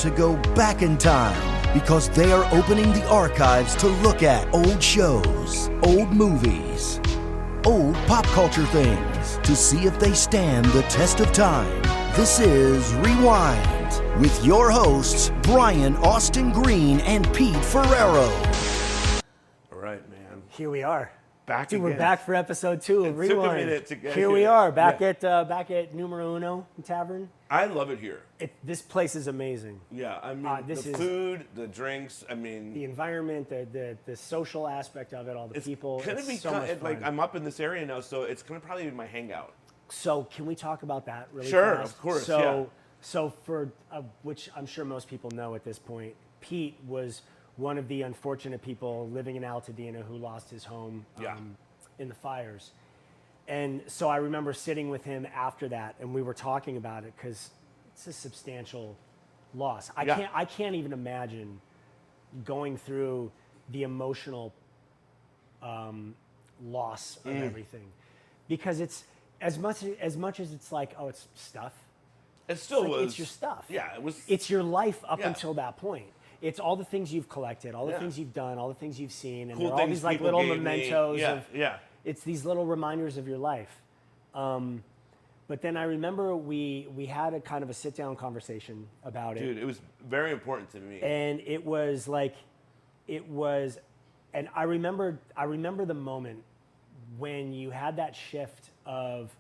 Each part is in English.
to go back in time because they are opening the archives to look at old shows, old movies, old pop culture things to see if they stand the test of time. This is Rewind with your hosts, Brian Austin Green and Pete Ferrero. All right, man. Here we are. Back Dude, again. we're back for episode 2 of It took a Rewind. minute to get here we here. are, back Yeah. at Numero Uno Tavern. I love it here. This place is amazing. Yeah, I mean, this the is- food, the drinks, I mean... The environment, the social aspect of it, all the it's people. gonna It's be so kind much of, fun. like, I'm up in this area now, so it's going to probably be my hangout. So can we talk about that really Sure, fast? of course, So for which I'm sure most people know at this point, Pete was one of the unfortunate people living in Altadena who lost his home in the fires. And so I remember sitting with him after that, and we were talking about it because it's a substantial loss. I can't even imagine going through the emotional loss of everything, because it's as much as it's like, oh, it's stuff. It still It's like, was... it's your stuff. Yeah, it was... It's your life up Yeah. until that point. It's all the things you've collected, all the Yeah. things you've done, all the things you've seen, and Cool they're all things these like people little gave me. mementos. Yeah. It's these little reminders of your life. But then I remember we had a kind of a sit-down conversation about it. Dude, it was very important to me. And and I remember the moment when you had that shift of,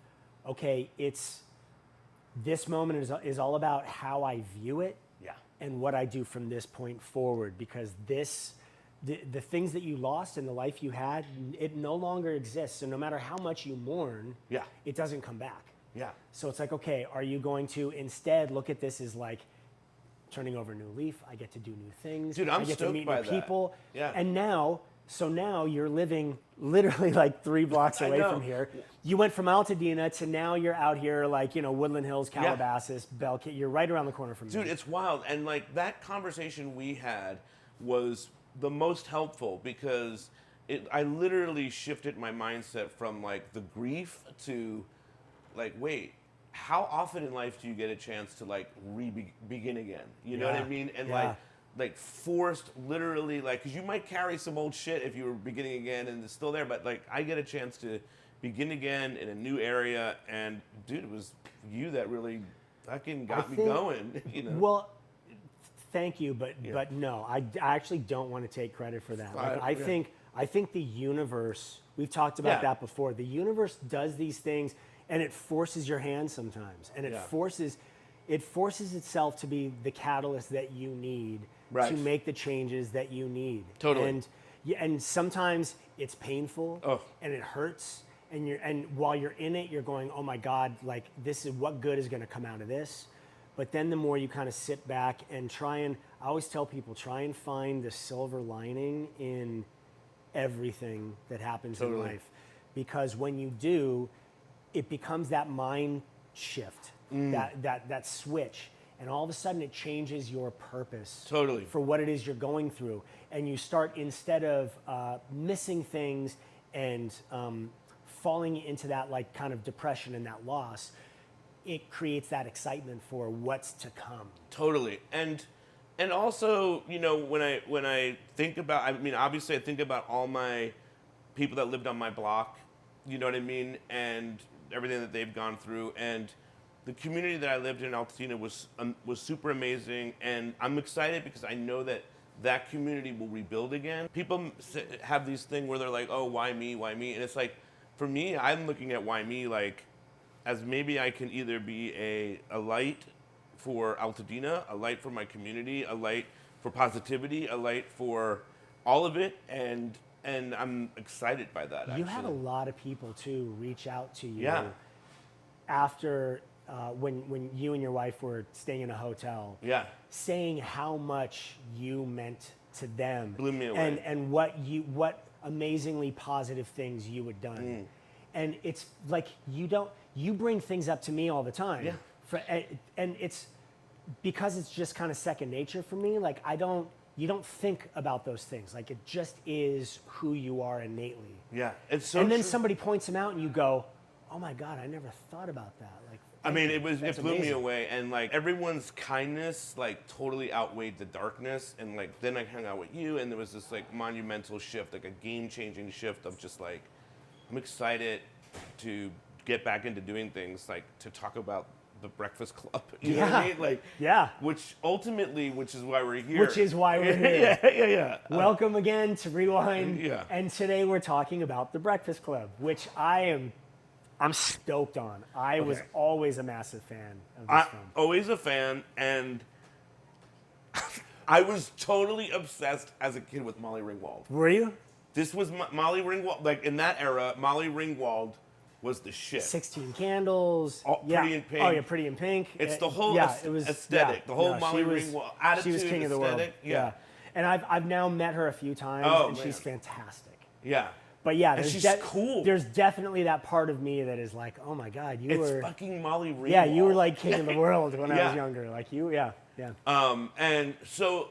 okay, this moment is all about how I view it Yeah. and what I do from this point forward, because the things that you lost and the life you had, it no longer exists. So no matter how much you mourn, Yeah. it doesn't come back. Yeah. So it's like, okay, are you going to instead look at this as like turning over a new leaf? I get to do new things. Dude, I'm I get to stoked meet by new that. people. Yeah. And now you're living literally like 3 blocks I away know. from here. You went from Altadena to now you're out here like, Woodland Hills, Calabasas, Belkit. You're right around the corner from me. Dude, it's wild. And like that conversation we had was the most helpful because I literally shifted my mindset from like the grief to like, wait, how often in life do you get a chance to like begin again? You know what I Yeah. mean? And Yeah. like forced literally like, cause you might carry some old shit if you were beginning again and it's still there, but like I get a chance to begin again in a new area. And dude, it was you that really fucking got me going, Well, thank you, but no, I actually don't want to take credit for that. Like, I think the universe. We've talked about that before. The universe does these things, and it forces your hand sometimes, and it forces itself to be the catalyst that you need to make the changes that you need. Totally. And sometimes it's painful Oh. and it hurts, and while you're in it, you're going, oh my God, like this is what good is going to come out of this. But then the more you kind of sit back and I always tell people, try and find the silver lining in everything that happens in life. Because when you do, it becomes that mind shift, that switch. And all of a sudden it changes your purpose for what it is you're going through. And you start, instead of missing things and falling into that like kind of depression and that loss, it creates that excitement for what's to come. Totally. And also, when I think about, I mean, obviously I think about all my people that lived on my block, you know what I mean? And everything that they've gone through. And the community that I lived in Altadena was super amazing. And I'm excited because I know that community will rebuild again. People have these things where they're like, oh, why me? Why me? And it's like, for me, I'm looking at why me like, as maybe I can either be a light for Altadena, a light for my community, a light for positivity, a light for all of it, and I'm excited by that. You had a lot of people too reach out to you after when you and your wife were staying in a hotel, saying how much you meant to them, blew me away, and what amazingly positive things you had done. And it's like you bring things up to me all the time. And it's because it's just kind of second nature for me. Like you don't think about those things. Like it just is who you are innately. Yeah, it's so And then true. somebody points them out and you go, oh my God, I never thought about that. Like I mean, it blew me amazing. away, and like everyone's kindness like totally outweighed the darkness, and like then I hung out with you, and there was this like monumental shift, like a game-changing shift of just like I'm excited to get back into doing things, like to talk about the Breakfast Club. You know what I mean? Like which is why we're here. Which is why we're here. yeah. Welcome again to Rewind. Yeah. And today we're talking about the Breakfast Club, which I'm stoked on. I was always a massive fan of this film. Always a fan, and I was totally obsessed as a kid with Molly Ringwald. Were you? This was Molly Ringwald. Like in that era, Molly Ringwald was the shit. 16 Candles. Pretty in Pink. Oh yeah, Pretty in Pink. It's the whole aesthetic. The whole Molly Ringwald attitude. She was king of the world. Yeah. And I've now met her a few times, and she's fantastic. Yeah. But yeah, and she's cool. There's definitely that part of me that is like, oh my God, It's fucking Molly Ringwald. Yeah, you were like king of the world when I was younger. Like you, yeah. And so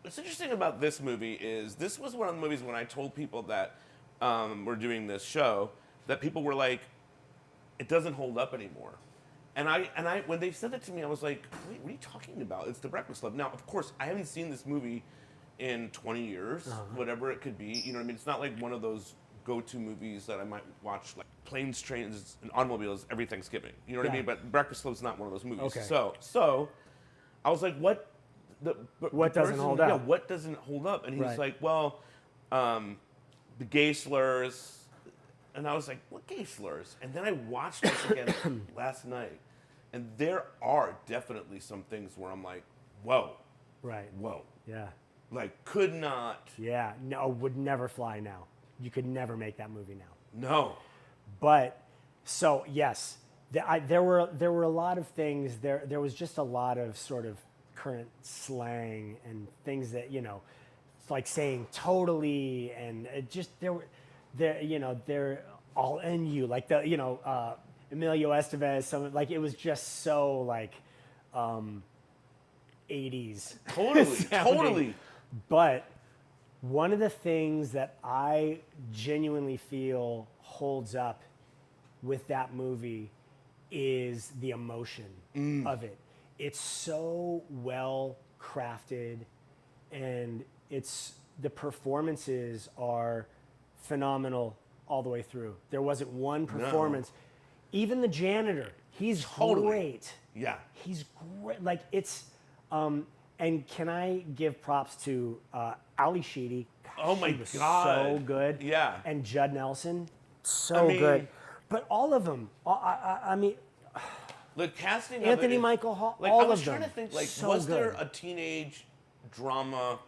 what's interesting about this movie is this was one of the movies when I told people that we're doing this show, that people were like, it doesn't hold up anymore. And I when they said that to me, I was like, wait, what are you talking about? It's The Breakfast Club. Now, of course, I haven't seen this movie in 20 years, whatever it could be. You know what I mean? It's not like one of those go-to movies that I might watch, like planes, trains, and automobiles every Thanksgiving. You know what I mean? But Breakfast Club's not one of those movies. Okay. So I was like, what doesn't hold up? Yeah, what doesn't hold up? And he's like, well, the gay slurs. And I was like, what gay slurs? And then I watched this again last night. And there are definitely some things where I'm like, whoa. Right. Whoa. Yeah. Like, could not. Yeah. No, would never fly now. You could never make that movie now. No. But, so, yes. There were a lot of things. There was just a lot of sort of current slang and things that, you know, like saying totally, and it just, they're all in you, like the, you know, Emilio Estevez, like it was just so like 80s. Totally. But one of the things that I genuinely feel holds up with that movie is the emotion of it. It's so well crafted, and the performances are phenomenal all the way through. There wasn't one performance. No. Even the janitor, he's great. Yeah. He's great. Like it's, and can I give props to Ali Sheedy? Oh my God. So good. Yeah. And Judd Nelson, good. But all of them, I mean, the casting. Anthony Michael Hall, all of them. I was trying to think, like, so was good. there a teenage drama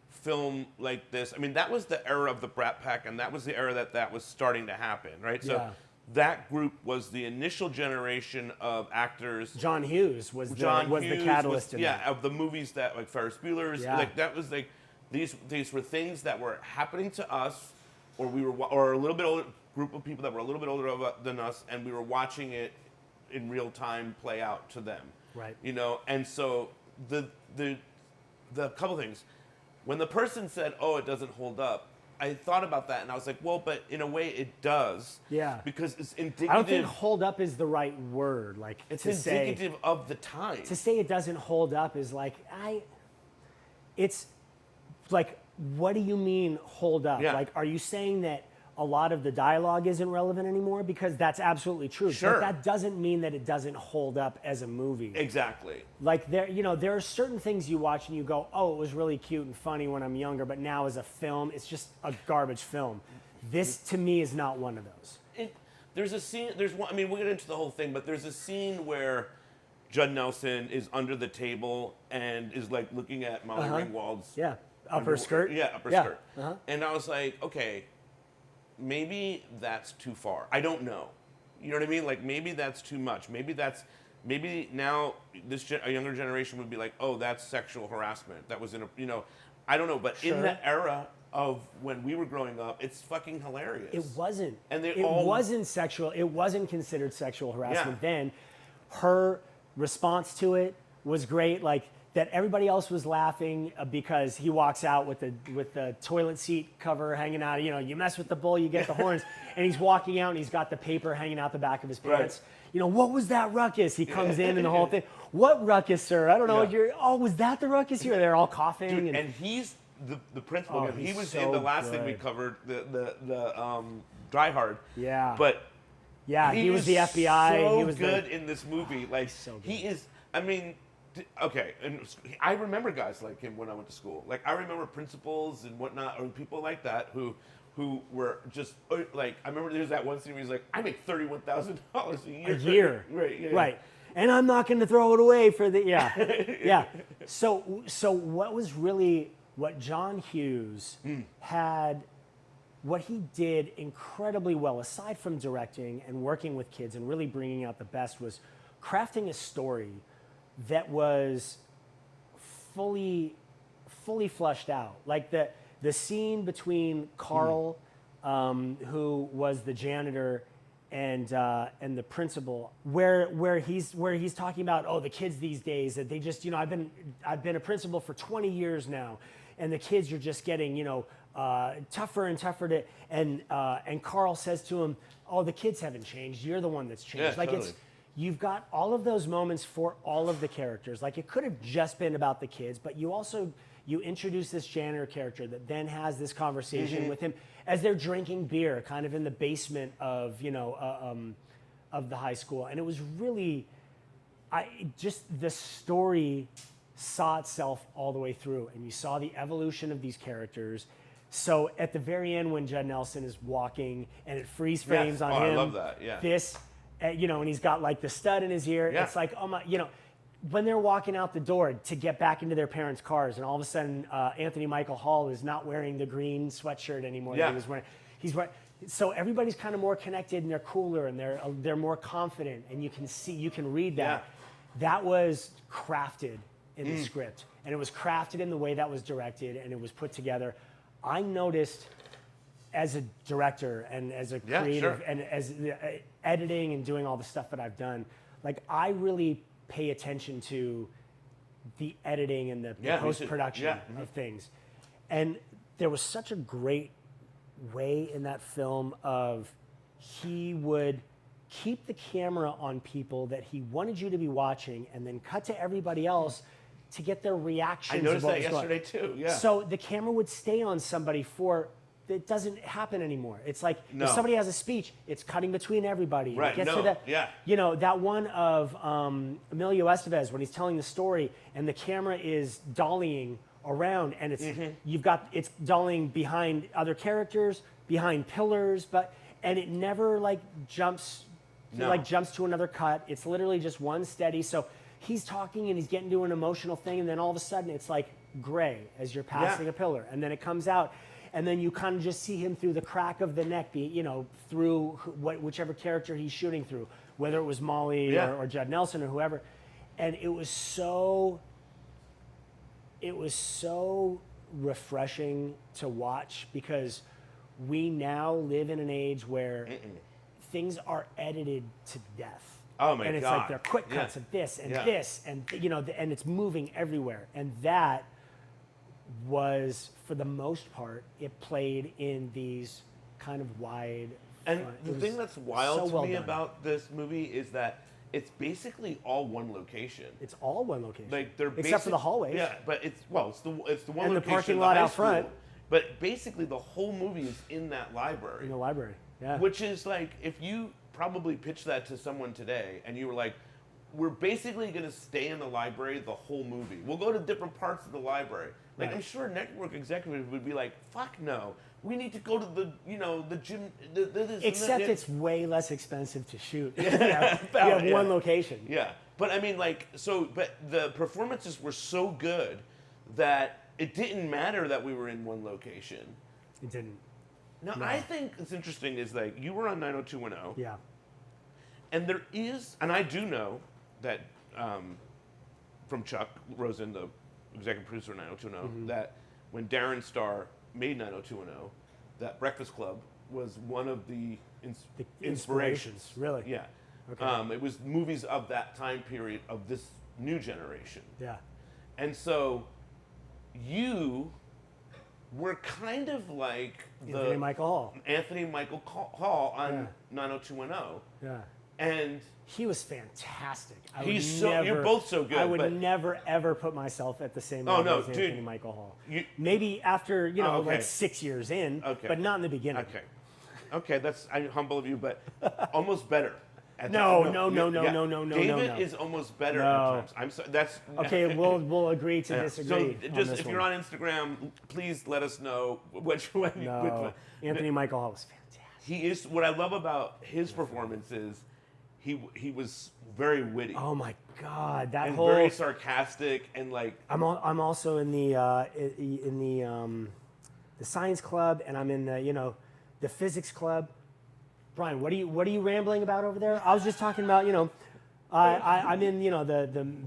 film like this? I mean, that was the era of the Brat Pack, and that was the era that was starting to happen, right? So that group was the initial generation of actors. John Hughes was the catalyst in that. Of the movies that, like Ferris Bueller's, like that was like these were things that were happening to us, or a little bit older group of people that were a little bit older than us, and we were watching it in real time play out to them. Right. You know, and so the couple things. When the person said, "Oh, it doesn't hold up," I thought about that, and I was like, "Well, but in a way, it does." Yeah. Because it's indicative. I don't think "hold up" is the right word. Like it's indicative of the time. To say it doesn't hold up is like It's like, what do you mean hold up? Yeah. Like, are you saying that a lot of the dialogue isn't relevant anymore? Because that's absolutely true. Sure. But that doesn't mean that it doesn't hold up as a movie. Exactly. Like there are certain things you watch and you go, oh, it was really cute and funny when I'm younger, but now as a film, it's just a garbage film. This to me is not one of those. There's a scene. There's one. I mean, we'll get into the whole thing, but there's a scene where Judd Nelson is under the table and is like looking at Molly Ringwald's upper skirt. Yeah, upper skirt. And I was like, okay. Maybe that's too far. I don't know. You know what I mean? Like, maybe that's too much. Maybe now a younger generation would be like, oh, that's sexual harassment. That was I don't know. But in the era of when we were growing up, it's fucking hilarious. It wasn't. And it wasn't sexual. It wasn't considered sexual harassment then. Her response to it was great. Like, that everybody else was laughing because he walks out with the toilet seat cover hanging out. You know, you mess with the bull, you get the horns. And he's walking out and he's got the paper hanging out the back of his pants. Right. You know, what was that ruckus? He comes in and the whole thing. What ruckus, sir? I don't know. Yeah. Was that the ruckus here? They're all coughing. Dude, and he's the principal. Oh, he he's was so in the last thing we good. covered, the Die Hard. Yeah. But yeah, he was the FBI. So he was good in this movie. Like so good. he is. I mean, okay, and I remember guys like him when I went to school. Like I remember principals and whatnot, or people like that who were just like. I remember there's that one scene where he's like, "I make $31,000 a year." A year. Right. Yeah, right. And I'm not going to throw it away for the yeah. So what John Hughes had, what he did incredibly well, aside from directing and working with kids and really bringing out the best, was crafting a story that was fully fleshed out. Like the scene between Carl, who was the janitor, and the principal, where he's talking about, the kids these days, that they just, I've been a principal for 20 years now, and the kids are just getting, tougher and tougher and Carl says to him, the kids haven't changed, you're the one that's changed. Yeah, totally. You've got all of those moments for all of the characters. Like, it could have just been about the kids, but you introduce this janitor character that then has this conversation with him as they're drinking beer, kind of in the basement of of the high school. And it was really, just the story saw itself all the way through, and you saw the evolution of these characters. So at the very end, when Judd Nelson is walking and it freeze frames on him, I love that. Yeah. this, and he's got like the stud in his ear. Yeah. It's like, when they're walking out the door to get back into their parents' cars, and all of a sudden Anthony Michael Hall is not wearing the green sweatshirt anymore that he was wearing. He's wearing. So everybody's kind of more connected, and they're cooler, and they're more confident, and you can read that. Yeah. That was crafted in the script, and it was crafted in the way that was directed, and it was put together. I noticed, as a director and as a creative and as editing and doing all the stuff that I've done, like, I really pay attention to the editing and the post-production of things. And there was such a great way in that film of, he would keep the camera on people that he wanted you to be watching and then cut to everybody else to get their reactions. I noticed that yesterday too. Yeah. So the camera would stay on somebody it doesn't happen anymore. It's like, if somebody has a speech, it's cutting between everybody. Right. It gets to that one of Emilio Estevez, when he's telling the story and the camera is dollying around, and it's it's dollying behind other characters, behind pillars, and it never jumps to another cut. It's literally just one steady. So he's talking and he's getting to an emotional thing, and then all of a sudden it's like gray as you're passing a pillar, and then it comes out. And then you kind of just see him through the crack of the neck, through whichever character he's shooting through, whether it was Molly or Judd Nelson or whoever. And it was so refreshing to watch, because we now live in an age where things are edited to death. Oh my God! And it's like they're quick cuts of this and this, and and it's moving everywhere. And that was, for the most part, it played in these kind of wide. And the thing that's wild to me about this movie is that it's basically all one location. It's all one location. Like, they're except for the hallways. Yeah, but it's the one and location. The parking lot out front. But basically, the whole movie is in that library. In the library, yeah. Which is like, if you probably pitched that to someone today, and you were like, "We're basically going to stay in the library the whole movie. We'll go to different parts of the library." Like, I'm sure network executives would be like, "Fuck no, we need to go to the gym." Except it's way less expensive to shoot. You have one location. Yeah, but I mean, but the performances were so good that it didn't matter that we were in one location. It didn't. Now, I think it's interesting is, like, you were on 90210. Yeah. And there is, and I do know that from Chuck Rosen, the executive producer of 90210, that when Darren Star made 90210, that Breakfast Club was one of the inspirations. Really? Yeah. Okay. It was movies of that time period of this new generation. Yeah. And so you were kind of like Anthony Michael Hall. Anthony Michael Hall on 90210. Yeah. And He was fantastic. you're both so good. I would but never ever put myself at the same Oh, level no, as dude. Anthony Michael Hall. You- Maybe after Oh, okay. like 6 years in, Okay. but not in the beginning. Okay, that's humble of you, but almost better. No. David is almost better No. at times. I'm sorry. That's Okay, we'll agree to yeah. disagree. So on just this if you're one. on Instagram, please let us know which one. No, Anthony Michael Hall was fantastic. He is. What I love about his performance is he was very witty Oh my God, that and whole. very sarcastic and like I'm also in the science club, and I'm in the physics club. Brian, what are you rambling about over there? I was just talking about I'm in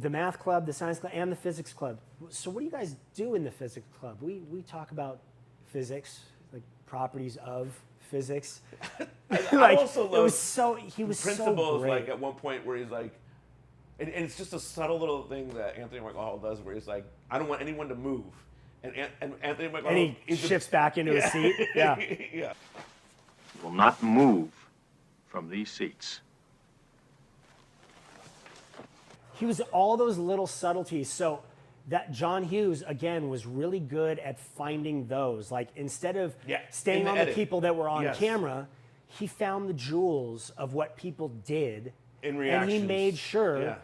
the math club, the science club, and the physics club. So what do you guys do in the physics club? We talk about physics, like properties of physics. I also love he was so principles great. like at one point where he's like, and it's just a subtle little thing that Anthony Michael Hall does where he's like, I don't want anyone to move, and Anthony Michael and Hall he shifts back into his seat. Yeah. yeah. Will not move from these seats. He was all those little subtleties. So that John Hughes again was really good at finding those. Like instead of staying in the on edit. the people that were on Yes. camera, he found the jewels of what people did, In and he reactions. made sure Yeah.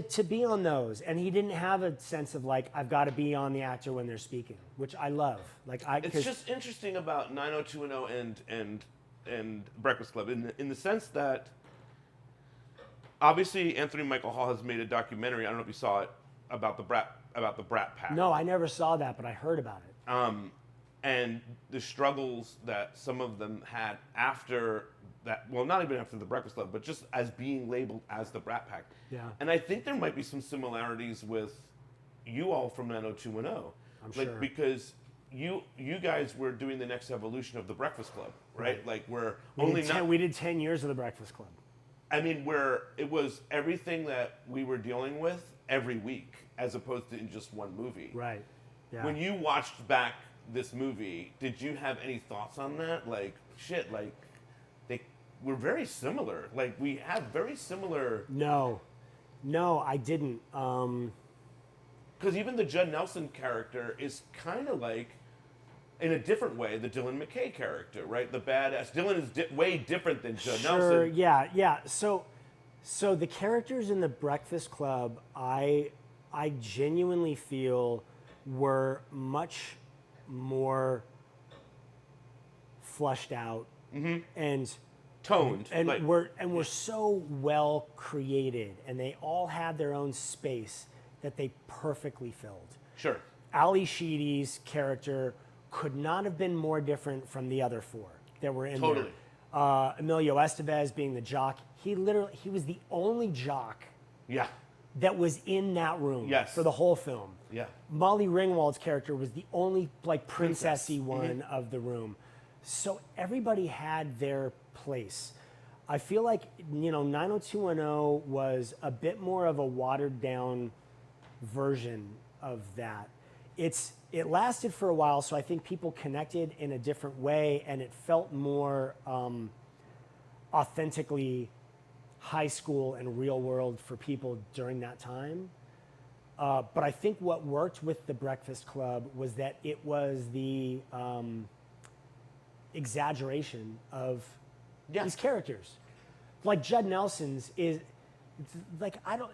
to be on those. And he didn't have a sense of like I've got to be on the actor when they're speaking, which I love. Like It's just interesting about 90210 and Breakfast Club in the sense that obviously Anthony Michael Hall has made a documentary. I don't know if you saw it about the Brat Pack. No, I never saw that, but I heard about it. And the struggles that some of them had after that. Well, not even after the Breakfast Club, but just as being labeled as the Brat Pack. Yeah. And I think there might be some similarities with you all from 90210. I'm like, sure. Because you guys were doing the next evolution of the Breakfast Club, right? Right. Like we're We did 10 years of the Breakfast Club. I mean, where it was everything that we were dealing with every week, as opposed to in just one movie. Right. Yeah. When you watched back this movie, did you have any thoughts on that? Like, shit, like, they were very similar. Like, we have very similar... No, I didn't. Because even the Judd Nelson character is kind of like, in a different way, the Dylan McKay character, right? The badass. Dylan is way different than Judd Sure, Nelson. yeah. So the characters in the Breakfast Club, I genuinely feel were much more flushed out and Toned. like, were so well created, and they all had their own space that they perfectly filled. sure. Ali Sheedy's character could not have been more different from the other four that were in Totally. there. Emilio Estevez being the jock, he was the only jock Yeah. that was in that room Yes. for the whole film. Yeah. Molly Ringwald's character was the only like princessy one of the room. So everybody had their place. I feel like 90210 was a bit more of a watered down version of that. It lasted for a while, so I think people connected in a different way, and it felt more authentically high school and real world for people during that time. But I think what worked with the Breakfast Club was that it was the exaggeration of these characters. Like Judd Nelson's is like I don't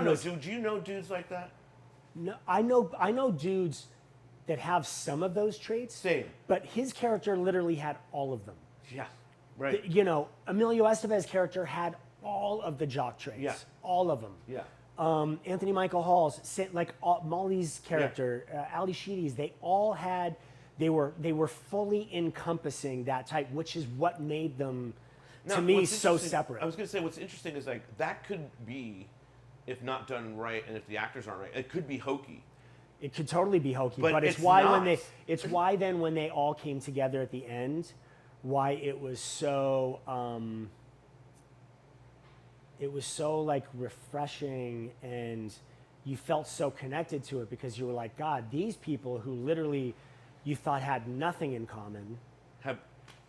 know. Do you know dudes like that? No, I know dudes that have some of those traits. Same. But his character literally had all of them. Yeah. Right. Emilio Estevez's character had all of the jock traits. Yeah. All of them. Yeah. Anthony Michael Hall's, Molly's character, Ali Sheedy's, they all had, they were fully encompassing that type, which is what made them, to me, what's so interesting- separate. I was going to say, what's interesting is like that could be, if not done right, and if the actors aren't right, it could be hokey. It could totally be hokey, But but it's it's why not. it's why then when they all came together at the end, why it was so like refreshing, and you felt so connected to it because you were like, God, these people who literally you thought had nothing in common. Have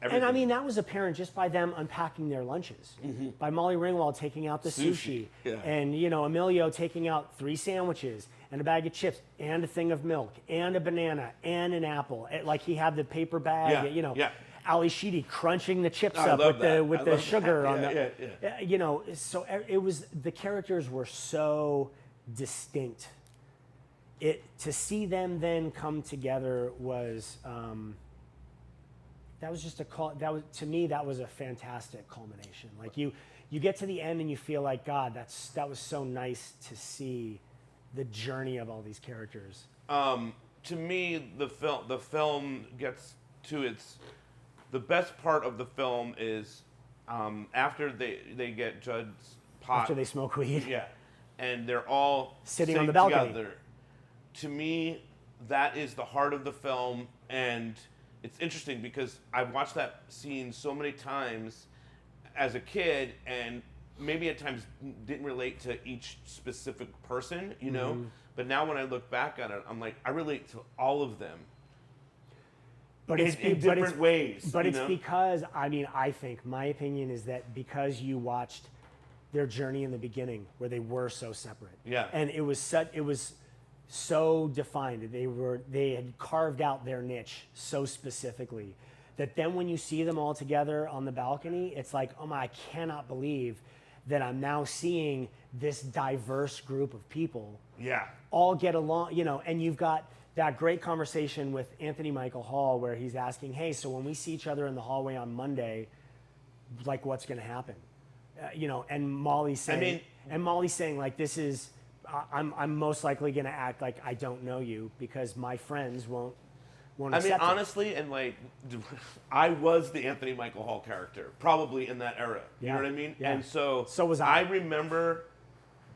everything. And I mean, that was apparent just by them unpacking their lunches. By Molly Ringwald taking out the sushi. Yeah. And, you know, Emilio taking out 3 sandwiches and a bag of chips and a thing of milk and a banana and an apple. Like he had the paper bag, Yeah, you know. yeah. Ali Sheedy crunching the chips I up love with that. the with I the love sugar that. on Yeah, the, yeah. you know. So it was, the characters were so distinct. To see them then come together was that was just to me that was a fantastic culmination. Like you get to the end and you feel like, God, that was so nice to see the journey of all these characters. To me, the film gets to the best part of the film is after they get Judd's pot. After they smoke weed. Yeah, and they're all Sitting on the balcony. together. To me, that is the heart of the film, and it's interesting because I've watched that scene so many times as a kid, and maybe at times didn't relate to each specific person, you know. But now when I look back at it, I'm like, I relate to all of them. But in different ways. But you it's know? because, I mean, I think my opinion is that because you watched their journey in the beginning where they were so separate. Yeah. And it was so defined. They had carved out their niche so specifically that then when you see them all together on the balcony, it's like, oh my, I cannot believe that I'm now seeing this diverse group of people Yeah. all get along, you know. And you've got that great conversation with Anthony Michael Hall where he's asking, hey, so when we see each other in the hallway on Monday, like what's going to happen? You know, and Molly's saying, like, this is, I'm most likely going to act like I don't know you because my friends won't accept it. Honestly, and like, I was the Anthony Michael Hall character, probably in that era. You Yeah. know what I mean? Yeah. And so was I. I remember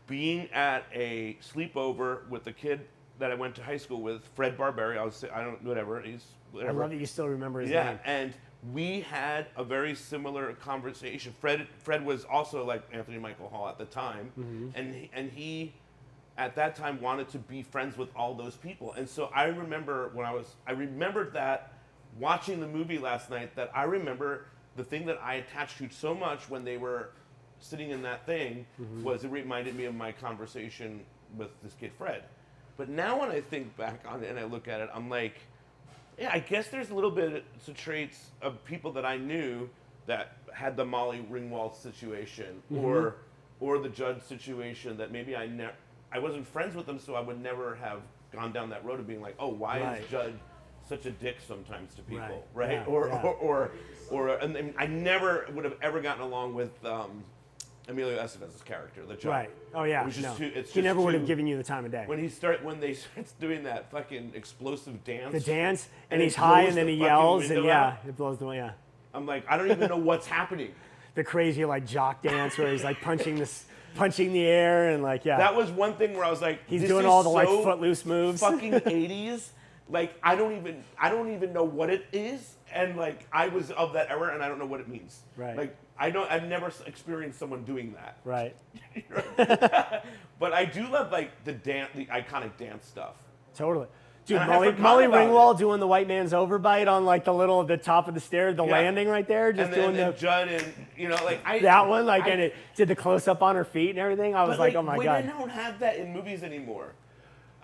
being at a sleepover with a kid that I went to high school with, Fred Barberi. He's whatever. I love that you still remember his Yeah, name. and we had a very similar conversation. Fred was also like Anthony Michael Hall at the time, and he at that time wanted to be friends with all those people. And so I remember I remembered that watching the movie last night, that I remember the thing that I attached to so much when they were sitting in that thing was it reminded me of my conversation with this kid Fred. But now when I think back on it and I look at it, I'm like, yeah, I guess there's a little bit of traits of people that I knew that had the Molly Ringwald situation or the Judd situation that maybe I wasn't friends with them, so I would never have gone down that road of being like, oh, why is Judd such a dick sometimes to people, right? Yeah, And then I never would have ever gotten along with Emilio Estevez's character, the Judd. Right. Oh yeah. It was just no. it's He just never would have too- given you the time of day. when they start doing that fucking explosive dance. The dance, and it he's high, blows and then the he fucking yells, and window yeah, out. it blows the way. Yeah. I'm like, I don't even know what's happening. The crazy like jock dance where he's like punching the air and like That was one thing where I was like, he's this doing is all the like so footloose moves. fucking 80s. Like I don't even know what it is, and like I was of that era, and I don't know what it means. Right. Like I've never experienced someone doing that. Right. But I do love like the iconic dance stuff. Totally. Dude, And I Molly forgot about Ringwald doing the white man's overbite on like the top of the stairs, the Yeah. landing right there, just And doing then the Judd and like that one, like, and it did the close up on her feet and everything. I was But, like, oh my women god. don't have that in movies anymore.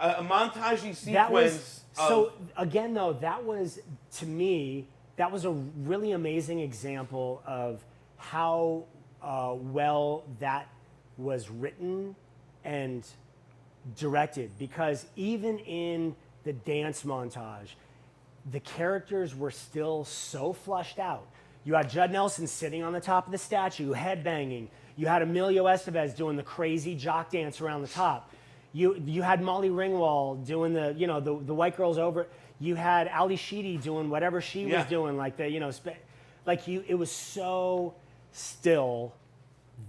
A montagey sequence. That was of, so. Again, though, that was to me that was a really amazing example of how well that was written and directed. Because even in the dance montage, the characters were still so flushed out. You had Judd Nelson sitting on the top of the statue, headbanging. You had Emilio Estevez doing the crazy jock dance around the top. You had Molly Ringwald doing the white girls over. You had Ali Sheedy doing whatever she was doing, like it was so still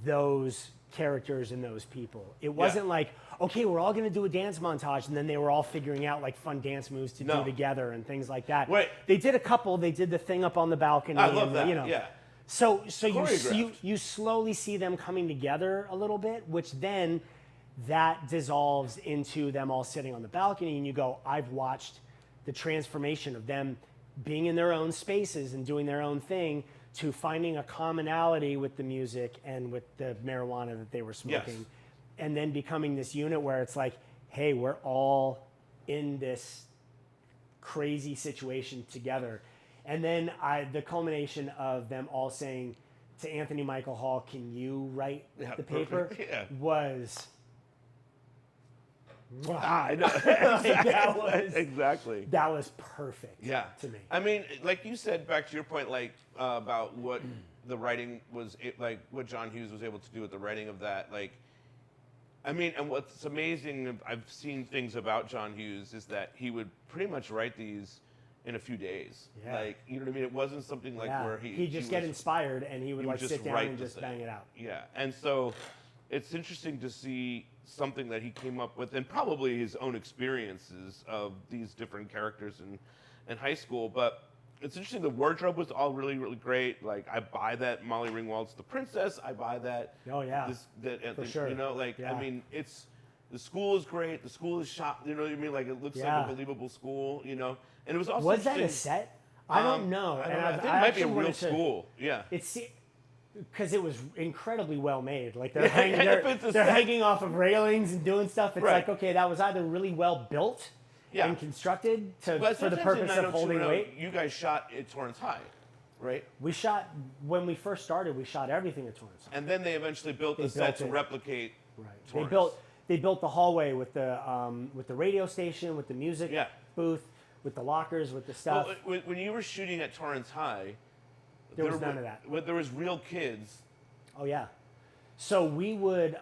those characters and those people. It wasn't like, okay, we're all gonna do a dance montage, and then they were all figuring out like fun dance moves to do together and things like that. Right. They did a couple. They did the thing up on the balcony. I love and that. You know. Yeah. So Choreographed. you slowly see them coming together a little bit, which then that dissolves into them all sitting on the balcony, and you go, I've watched the transformation of them being in their own spaces and doing their own thing to finding a commonality with the music and with the marijuana that they were smoking. Yes. And then becoming this unit where it's like, hey, we're all in this crazy situation together. And then the culmination of them all saying to Anthony Michael Hall, can you write the paper? perfect. Yeah. Was... I know. Exactly. That was perfect. Yeah. To me. I mean, like you said, back to your point, like about what the writing was, like what John Hughes was able to do with the writing of that. Like, I mean, and what's amazing, I've seen things about John Hughes, is that he would pretty much write these in a few days. Yeah. Like, you know what I mean? It wasn't something like where he'd just get inspired and he would like sit down and just bang it out. Yeah. And so it's interesting to see something that he came up with, and probably his own experiences of these different characters in high school. But it's interesting, the wardrobe was all really, really great. Like, I buy that Molly Ringwald's The Princess. I buy that. Oh, yeah. For sure. You know, like, Yeah. I mean, the school is great. The school is shot, you know what I mean? Like, it looks Yeah. like a believable school, you know? And it was also Was that a interesting- set? I don't know. I And don't know. I think it I might be a actually real wanted to- school. Yeah. It's because it was incredibly well made. Like they're, If it's a they're set. hanging off of railings and doing stuff. It's Right. like, okay, that was either really well built Yeah. and constructed But for the sometimes purpose in of holding 90210, weight. You guys shot at Torrance High, right? We shot, when we first started, we shot everything at Torrance. And then they eventually built the They set built to it. replicate Right. Torrance. They built the hallway with the radio station, with the music Yeah. booth, with the lockers, with the stuff. Well, when you were shooting at Torrance High, There was none of that. There was real kids. Oh yeah. So we would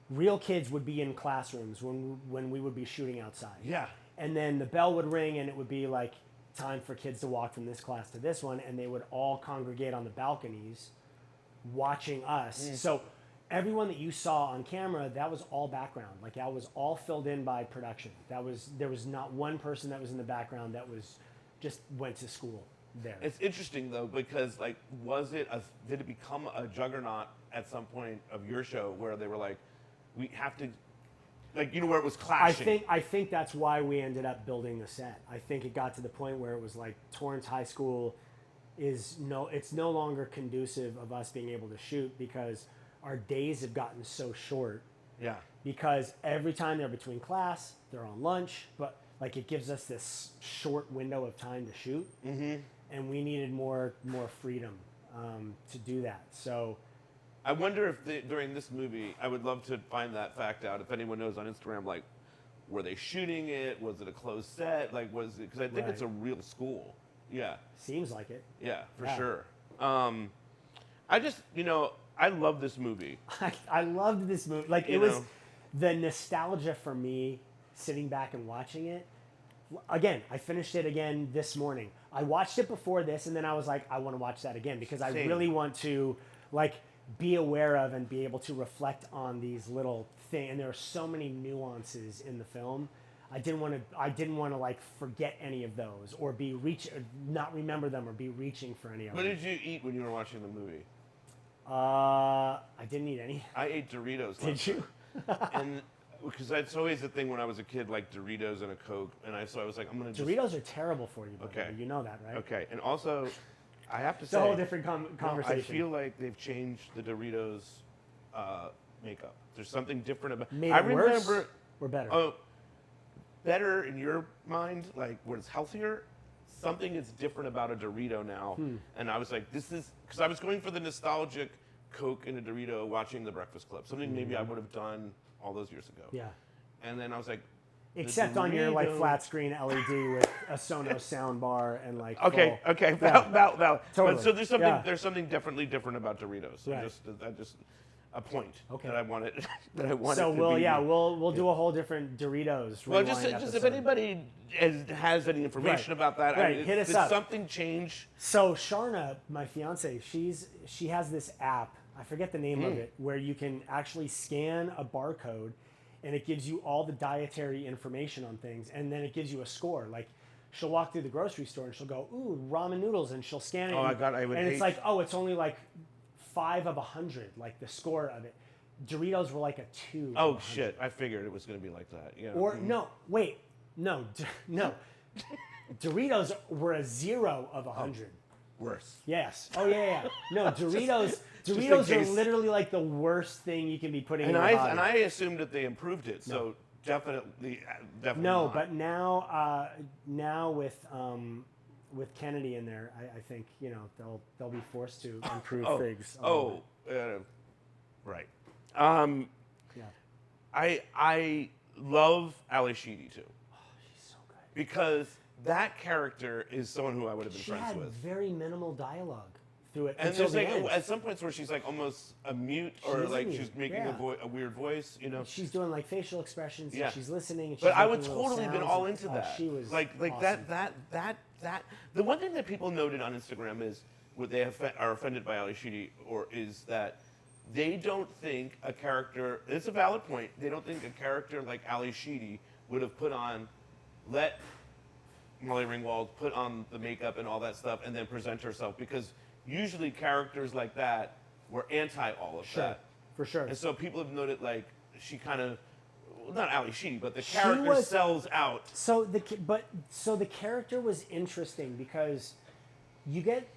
real kids would be in classrooms when we would be shooting outside. Yeah. And then the bell would ring and it would be like time for kids to walk from this class to this one, and they would all congregate on the balconies watching us. So everyone that you saw on camera, that was all background. Like that was all filled in by production. There was not one person that was in the background that was just went to school there. It's interesting though, because like, did it become a juggernaut at some point of your show where they were like, we have to, like, you know, where it was clashing? I think that's why we ended up building the set. I think it got to the point where it was like Torrance High School it's no longer conducive of us being able to shoot because our days have gotten so short. Yeah. Because every time they're between class, they're on lunch, but like it gives us this short window of time to shoot, and we needed more freedom to do that. So I wonder if during this movie, I would love to find that fact out. If anyone knows on Instagram, like, were they shooting it? Was it a closed set? Like, was it? Because I think it's a real school. Yeah. seems like it. Yeah, for Yeah. sure. I just, I love this movie. I loved this movie. Like You it was know. the nostalgia for me sitting back and watching it. Again, I finished it again this morning. I watched it before this, and then I was like, I want to watch that again because I Same. really want to like be aware of and be able to reflect on these little things. And there are so many nuances in the film. I didn't want to like forget any of those or not remember them or be reaching for any of What them. did you eat when you were watching the movie? I didn't eat any. I ate Doritos. Did you? And because that's always the thing when I was a kid, like Doritos and a Coke, and I was like, I'm gonna just. Doritos are terrible for you, buddy. Okay. You know that, right? Okay, and also, I have to It's say, a whole different no, conversation. I feel like they've changed the Doritos makeup. There's something different about. Made I it worse remember. or better? Oh, better in your mind, like where it's healthier. Something is different about a Dorito now, and I was like, this is because I was going for the nostalgic Coke and a Dorito watching The Breakfast Club. Something maybe I would have done all those years ago. Yeah. And then I was like, the Except on your like Dorito- flat screen LED with a Sonos sound bar and like Okay, full- okay, Yeah. Val. Totally. But so Yeah. there's something definitely different about Doritos. So Right. just a point Okay. that I wanted that I wanted. So to we'll be. we'll do a whole different Doritos. Well, rewind just if episode. anybody has any information Right. about that, Right, I mean, hit us did up. something change? So Sharna, my fiance, she has this app. I forget the name of it, where you can actually scan a barcode, and it gives you all the dietary information on things, and then it gives you a score. Like, she'll walk through the grocery store and she'll go, "Ooh, ramen noodles," and she'll scan it. Oh, and, I would and it's hate- like, oh, it's only like 5 of 100, like the score of it. Doritos were like a 2. Oh shit! I figured it was going to be like that. Yeah. Or no, wait, no, no. Doritos were a 0 of 100. Worse. Yes. Oh yeah. No, Doritos. in Doritos are case. literally like the worst thing you can be putting And in your body. I assumed that they improved it. So definitely. No, not. but now with Kennedy in there, I think they'll be forced to improve things. a little Right. bit. Yeah. I love Ali Sheedy too, She's so good. because that character is someone who I would have been She friends had with. very minimal dialogue through it And until there's the like end. at some points where she's like almost a mute, or is a like mute, she's making yeah. a weird voice, She's doing like facial expressions. Yeah. And she's listening. And she's But I making would little totally been sounds all and- into oh, that. She was like awesome. that. The one thing that people noted on Instagram is what they are offended by Ali Sheedy, or is that they don't think a character. It's a valid point. They don't think a character like Ali Sheedy would have let Molly Ringwald put on the makeup and all that stuff, and then present herself, because usually characters like that were anti all of Sure, that. for sure. And so people have noted like she kind of, well, not Ali Sheedy, but the She character was- sells out. So the character was interesting because you get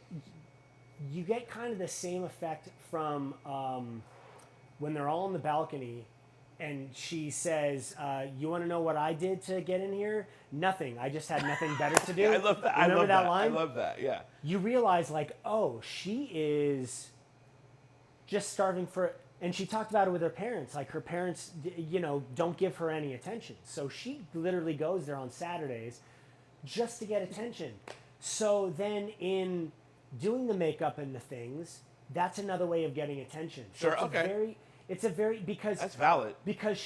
kind of the same effect from when they're all on the balcony, and she says, "You want to know what I did to get in here? Nothing. I just had nothing better to do." I love that. Remember I love that line? I love that. Yeah. You realize like, oh, she is just starving for. And she talked about it with her parents. Like her parents, don't give her any attention. So she literally goes there on Saturdays just to get attention. So then in doing the makeup and the things, that's another way of getting attention. So Sure, okay. It's a very because That's valid. because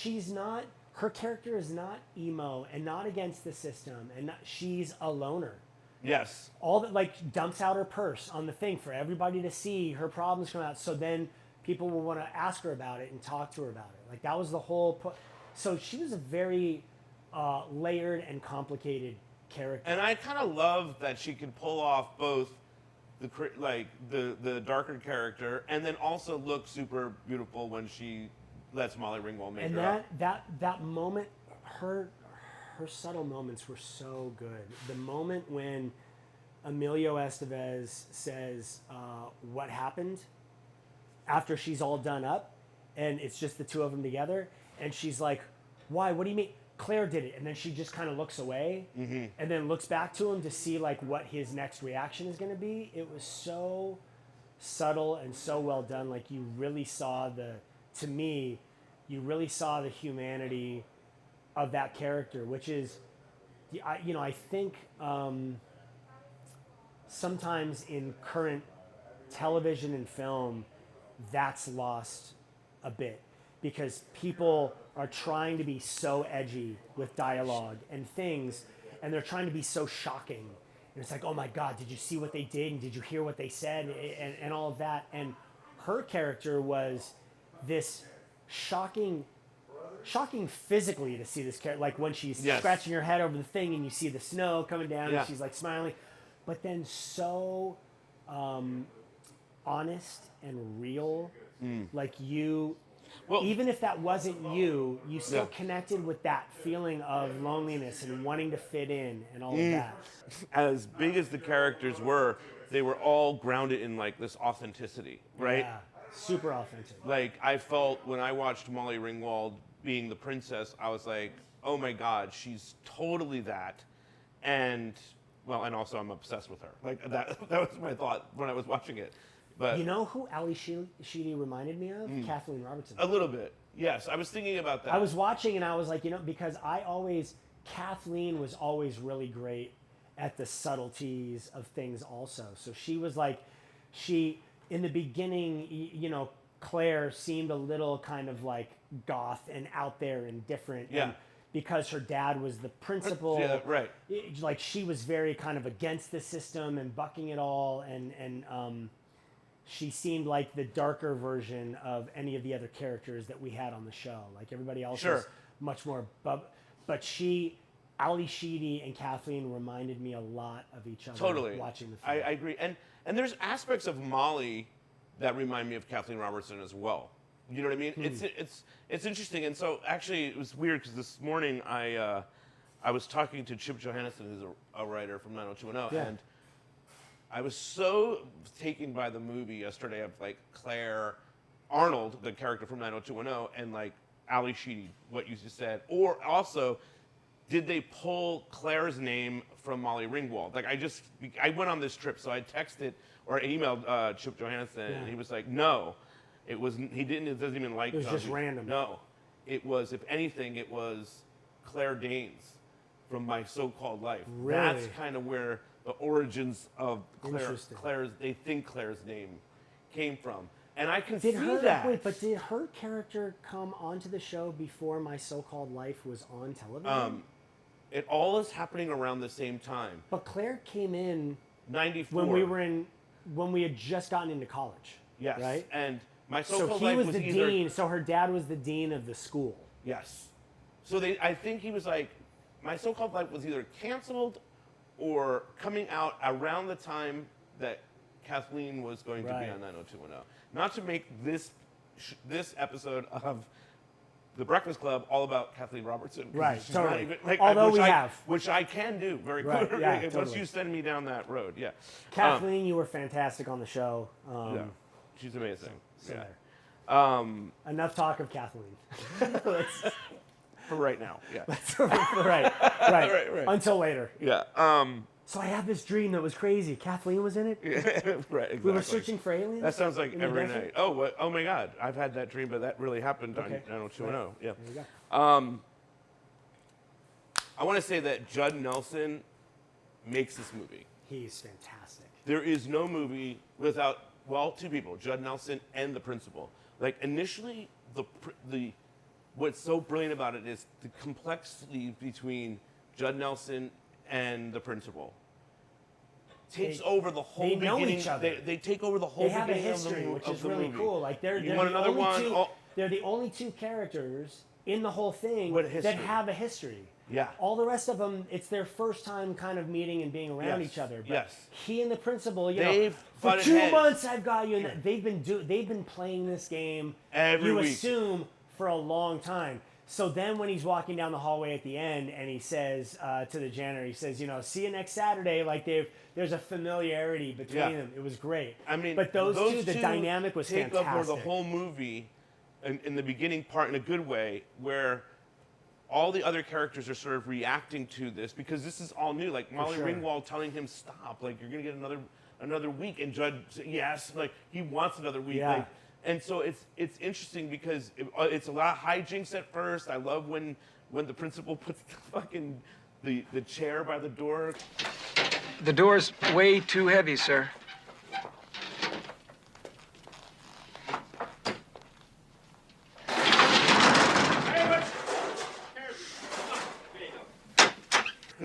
her character is not emo and not against the system, and she's a loner. Yes. All that, like, dumps out her purse on the thing for everybody to see her problems come out, so then people will want to ask her about it and talk to her about it. Like, that was the whole so she was a very layered and complicated character. And I kind of love that she can pull off both the darker character, and then also look super beautiful when she lets Molly Ringwald make And her up. that moment, her subtle moments were so good. The moment when Emilio Estevez says, "What happened?" after she's all done up, and it's just the two of them together, and she's like, "Why? What do you mean?" Claire did it, and then she just kind of looks away, and then looks back to him to see like what his next reaction is going to be. It was so subtle and so well done. Like you really saw you really saw the humanity of that character, which is, I think sometimes in current television and film, that's lost a bit because people are trying to be so edgy with dialogue and things, and they're trying to be so shocking. And it's like, oh my God, did you see what they did? And did you hear what they said? And all of that. And her character was this shocking physically to see this character, like when she's Yes. scratching her head over the thing and you see the snow coming down Yeah. and she's like smiling, but then so honest and real. Like Well- even if that wasn't you still Yeah. connected with that feeling of loneliness and wanting to fit in and all of that. As big as the characters were, they were all grounded in like this authenticity, right? Yeah, super authentic. Like I felt when I watched Molly Ringwald being the princess, I was like, oh my God, she's totally that. And also I'm obsessed with her. Like that was my thought when I was watching it. But You know who Ali Sheedy reminded me of? Kathleen Robertson. a little bit. Yes, I was thinking about that. I was watching and I was like, because Kathleen was always really great at the subtleties of things also. So she was like, in the beginning, Claire seemed a little kind of like goth and out there and different. Yeah. And because her dad was the principal. Yeah, right. Like she was very kind of against the system and bucking it all. And she seemed like the darker version of any of the other characters that we had on the show. Like everybody else Sure. was much more, but Ali Sheedy and Kathleen reminded me a lot of each other Totally. watching the I film. agree. And there's aspects of Molly that remind me of Kathleen Robertson as well. You know what I mean? It's interesting, and so actually it was weird because this morning I was talking to Chip Johannesson, who's a writer from 90210, and I was so taken by the movie yesterday of like Claire Arnold, the character from 90210, and like Ali Sheedy, what you just said, or also. Did they pull Claire's name from Molly Ringwald? Like I went on this trip, so I texted or emailed Chip Johannesson, and he was like, "No, it wasn't. He didn't. It doesn't even like. It was just random. No, it was. If anything, it was Claire Danes from My So-Called Life. Really? That's kind of where the origins of Interesting. Claire's. They think Claire's name came from, and I can Did see her that. wait? But did her character come onto the show before My So-Called Life was on television? It all is happening around the same time. But Claire came in 94. when we had just gotten into college. Yes. Right. And My So So-Called he Life was the either, dean. So her dad was the dean of the school. Yes. So I think he was like, My So-Called Life was either canceled or coming out around the time that Kathleen was going to be Right. on 90210. Not to make this episode of The Breakfast Club all about Kathleen Robertson. 'cause Right, she's not totally. even- Although which we have. Which I can do very Right, quickly yeah, once totally. you send me down that road. Yeah. Kathleen, you were fantastic on the show. Yeah. She's amazing. So Yeah. there. Enough talk of Kathleen. For right now. Yeah. right. Right. Until later. Yeah. So I had this dream that was crazy. Kathleen was in it. Right. Exactly. We were searching for aliens. That sounds like in the every desert? night. Oh, what? Oh my God! I've had that dream, but that really happened Okay. on 90210. Yeah. There you go. I want to say that Judd Nelson makes this movie. He's fantastic. There is no movie without two people, Judd Nelson and the principal. Like initially, what's so brilliant about it is the complexity between Judd Nelson and the principal. Takes over the whole they know beginning. each other. They take over the whole They have a beginning history, of the, which of is the really movie. cool. Like they're You want the another only one? two. Oh, They're the only two characters in the whole thing With a that history. have a history. Yeah. All the rest of them, it's their first time kind of meeting and being around Yes, each other. But yes. he and the principal, They've for butted 2 heads. months I've got you. And they've been playing this game Every you week. assume for a long time. So then when he's walking down the hallway at the end and he says to the janitor, he says, see you next Saturday. Like there's a familiarity between Yeah. them. It was great. I mean, but those two, the dynamic was take fantastic. over the whole movie in the beginning part in a good way, where all the other characters are sort of reacting to this because this is all new. Like Molly sure. Ringwald telling him stop, like you're gonna get another week, and Judd said, yes, like he wants another week. Yeah. Like, and so it's interesting because it's a lot of hijinks at first. I love when the principal puts the fucking the chair by the door. The door's way too heavy, sir.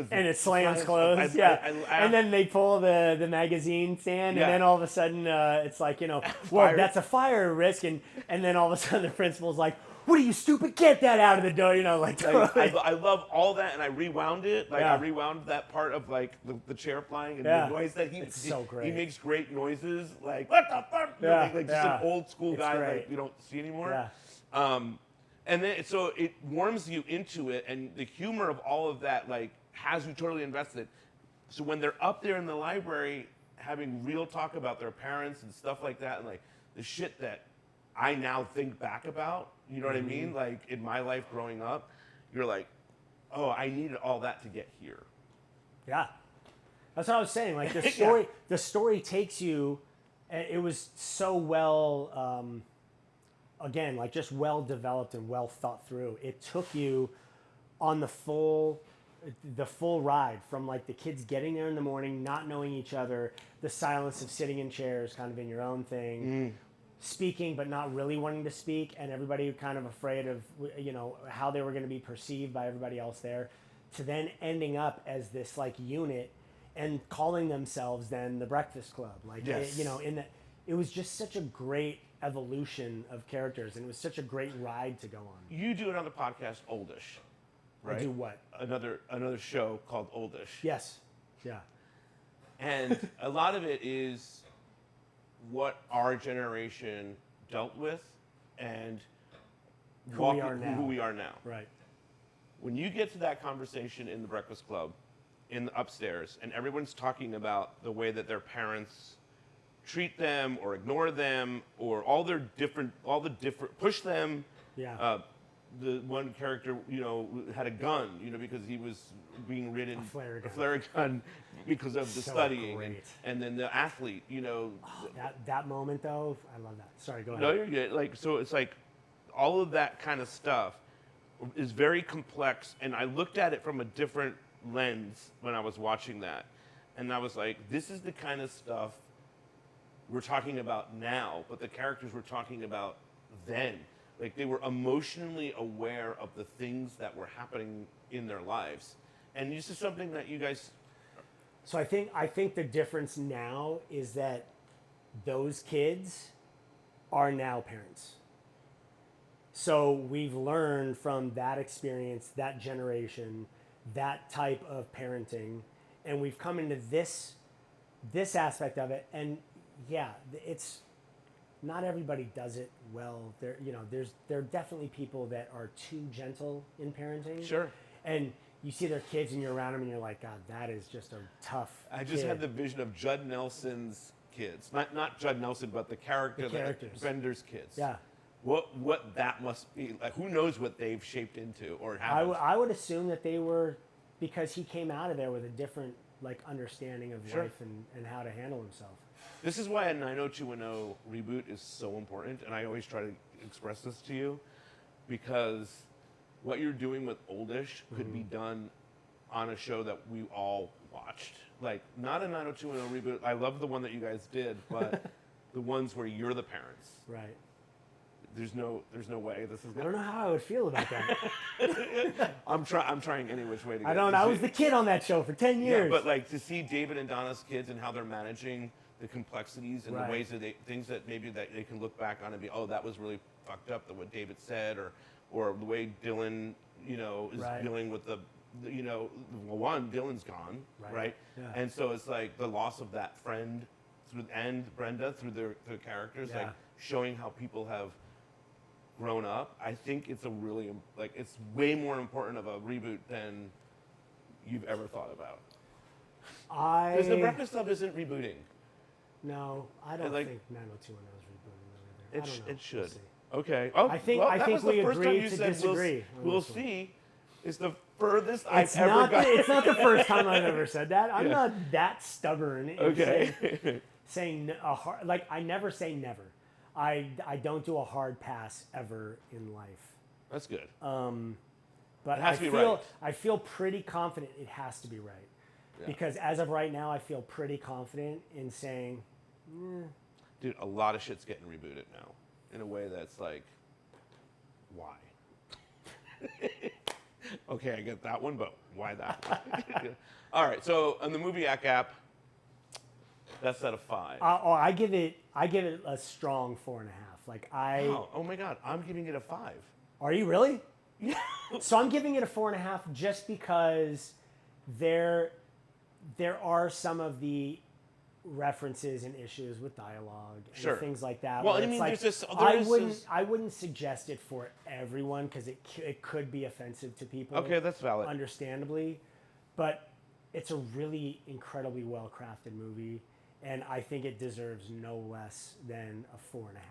And it slams Slams- closed, I- yeah. I- And then they pull the magazine stand, Yeah. and then all of a sudden it's like, well, Fire. that's a fire risk, and then all of a sudden the principal's like, what are you stupid? Get that out of the door, like. I love all that, and I rewound it. Like Yeah. I rewound that part of like the chair flying and Yeah. the noise that It's so great. He makes great noises, like what the fuck, Yeah, like just yeah. an old school It's guy great. like you don't see anymore. Yeah. And then so it warms you into it, and the humor of all of that like has you totally invested. So when they're up there in the library having real talk about their parents and stuff like that, and like the shit that I now think back about, you know what I mean? Like in my life growing up, you're like, oh, I needed all that to get here. Yeah, that's what I was saying. Like the Yeah. story, the story takes you. It was so well, again, like just well developed and well thought through. It took you on the full ride from like the kids getting there in the morning, not knowing each other, the silence of sitting in chairs, kind of in your own thing. Speaking but not really wanting to speak, and everybody kind of afraid of how they were going to be perceived by everybody else there, to then ending up as this like unit and calling themselves then the Breakfast Club. Like Yes. it was just such a great evolution of characters, and it was such a great ride to go on. You do another podcast, Oldish, right? I do what? Another show called Oldish. Yes. Yeah. And a lot of it is what our generation dealt with and Who we are now. who we are now. Right. When you get to that conversation in the Breakfast Club, in the upstairs, and everyone's talking about the way that their parents treat them or ignore them, or all the different push them. Yeah. The one character, had a gun, because he was being ridden flare gun. flare gun because of the So studying, great. and then the athlete, That moment though, I love that. Sorry, go ahead. No, you're good. Like, so it's like all of that kind of stuff is very complex, and I looked at it from a different lens when I was watching that, and I was like, this is the kind of stuff we're talking about now, but the characters were talking about then. Like, they were emotionally aware of the things that were happening in their lives, and this is something that you guys. So I think the difference now is that those kids are now parents. So we've learned from that experience, that generation, that type of parenting, and we've come into this aspect of it. And yeah, it's not everybody does it well. There are definitely people that are too gentle in parenting. Sure. And you see their kids and you're around them and you're like, God, that is just a tough I just kid. had the vision of Judd Nelson's kids, not Judd Nelson, but the characters. Bender's kids. Yeah. What that must be like? Who knows what they've shaped into or have? I would assume that they were, because he came out of there with a different understanding of Sure. life and how to handle himself. This is why a 90210 reboot is so important, and I always try to express this to you, because what you're doing with Oldish could be done on a show that we all watched. Like, not a 90210 reboot. I love the one that you guys did, but the ones where you're the parents. Right. There's no way this is I gonna. don't know how I would feel about that. I'm trying any which way to. I don't know. I was the kid on that show for 10 Yeah, years. but like to see David and Donna's kids and how they're managing the complexities and Right. the ways that things that maybe that they can look back on and be, oh, that was really fucked up, that what David said, or the way Dylan, is Right. dealing with Dylan's gone, right? Yeah. And so it's like the loss of that friend and Brenda through their characters, Yeah. like showing how people have grown up. I think it's it's way more important of a reboot than you've ever thought about. Because the Breakfast Club isn't rebooting. No, I don't like- think 90210 is rebooting them either. I don't know. It should. We'll see. Okay. Oh, I think- well, I that think was the we first time agreed you to said disagree on We'll this one. see. It's the furthest It's I've ever not. got. It's not the first time I've ever said that. I'm Yeah. not that stubborn in Okay. saying a hard. Like, I never say never. I don't do a hard pass ever in life. That's good. But It has I to be feel right. I feel pretty confident it has to be right. Yeah. Because as of right now, I feel pretty confident in saying, Dude, a lot of shit's getting rebooted now in a way that's like, why? Okay, I get that one, but why that one? All right, so on the Movie app, that's at a 5. I give it a strong 4.5. Like Oh my God, I'm giving it a 5. Are you really? Yeah. So I'm giving it a 4.5 just because there are some of the references and issues with dialogue and Sure. things like that. Well, where I it's mean, like, there's this- I wouldn't suggest it for everyone because it could be offensive to people. Okay, that's valid. Understandably, but it's a really incredibly well crafted movie, and I think it deserves no less than a 4.5.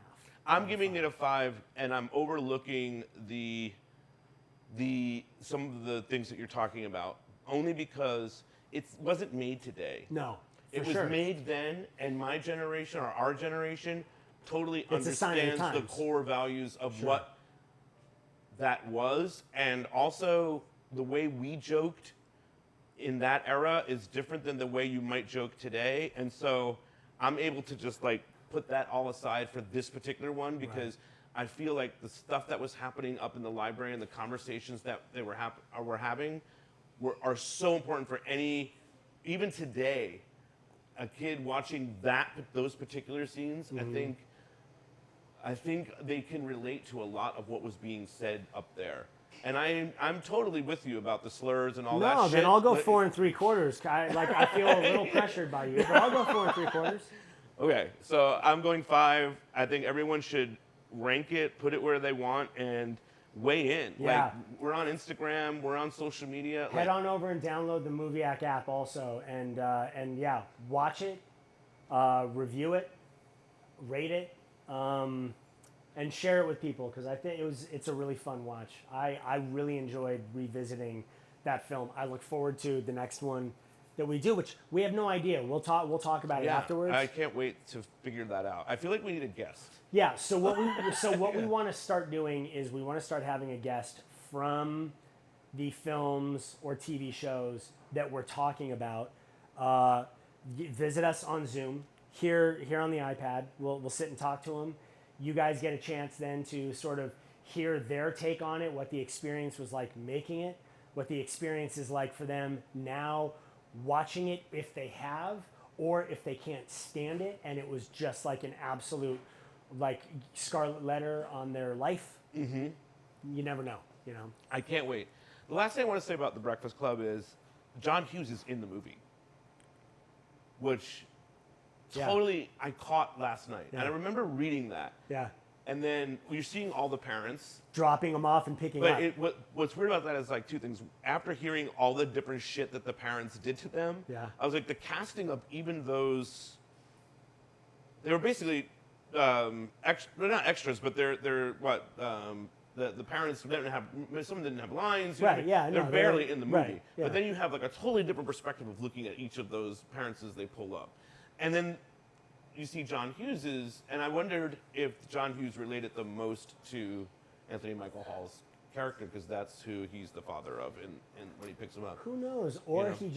I'm giving it a 5, and I'm overlooking some of the things that you're talking about only because it wasn't made today. No, for It was sure. made then, and my generation or our generation totally It's a sign of the understands the times. core values of Sure. what that was, and also the way we joked in that era is different than the way you might joke today, and so I'm able to just like put that all aside for this particular one because I feel like the stuff that was happening up in the library and the conversations that they were having are so important for even today, a kid watching those particular scenes. I think they can relate to a lot of what was being said up there. And I'm totally with you about the slurs and all that No, shit. then I'll go but- 4 3/4. I feel a little pressured by you, but I'll go 4 3/4. Okay, so I'm going 5. I think everyone should rank it, put it where they want, and weigh in. Yeah. Like, we're on Instagram, we're on social media. Head on over and download the Moviac app also, and yeah, watch it, review it, rate it, and share it with people, because I think it's a really fun watch. I really enjoyed revisiting that film. I look forward to the next one that we do, which we have no idea. We'll talk about it afterwards. I can't wait to figure that out. I feel like we need a guest. Yeah. So what we want to start doing is we want to start having a guest from the films or TV shows that we're talking about. Visit us on Zoom here on the iPad. We'll sit and talk to them. You guys get a chance then to sort of hear their take on it, what the experience was like making it, what the experience is like for them now watching it, if they have, or if they can't stand it and it was just like an absolute like scarlet letter on their life. Mm-hmm. You never know, you know. I can't wait. The last thing I want to say about The Breakfast Club is John Hughes is in the movie, which totally I caught last night. Yeah. And I remember reading that. Yeah. And then you're seeing all the parents. Dropping them off and picking up. But what's weird about that is like two things. After hearing all the different shit that the parents did to them, I was like, the casting of even those, they were basically, they're not extras, but they're what, the parents didn't have, some of them didn't have lines. Right, yeah, They're no, barely in the movie. right, yeah. But then you have like a totally different perspective of looking at each of those parents as they pull up. And then you see John Hughes's, and I wondered if John Hughes related the most to Anthony Michael Hall's character, because that's who he's the father of, and when he picks him up. Who knows? Or You know? he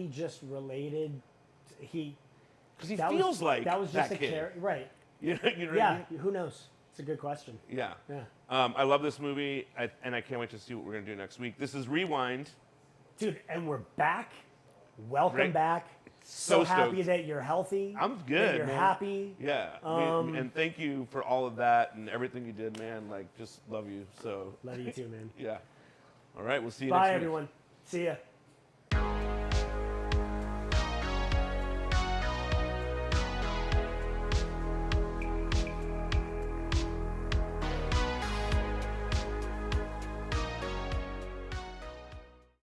just related. Because he that feels was, like that was just that a kid. character, right? You know what I Yeah. mean? Who knows? It's a good question. Yeah. Yeah. I love this movie, and I can't wait to see what we're gonna do next week. This is Rewind. Dude, and we're back. Welcome Right. back. So happy stoked. that you're healthy. I'm that good. you're man. happy. Yeah. And thank you for all of that and everything you did, man. Like, just love you. So. Love you too, man. Yeah. All right. We'll see you Bye, next week. everyone. See ya.